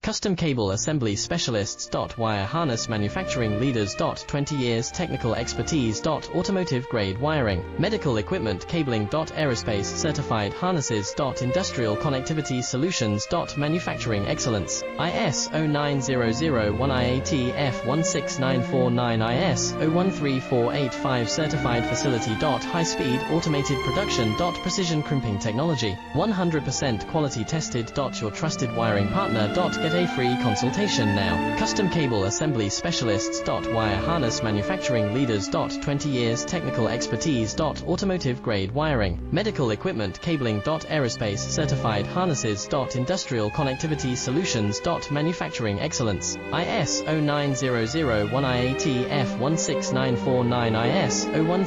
Custom Cable Assembly Specialists. Wire Harness Manufacturing Leaders. 20 years technical expertise. Automotive grade wiring, medical equipment cabling. Aerospace certified harnesses. Industrial connectivity solutions. Manufacturing excellence. IS 09001 IATF 16949 IS 013485 certified facility. High speed automated production. Precision crimping technology, 100% quality tested. Your trusted wiring partner. Get a free consultation now. Custom Cable Assembly Specialists. Wire Harness Manufacturing Leaders. 20 years technical expertise. Automotive grade wiring, medical equipment cabling. Aerospace certified harnesses. Industrial connectivity solutions. Manufacturing excellence. IS 09001 IATF 16949 IS 013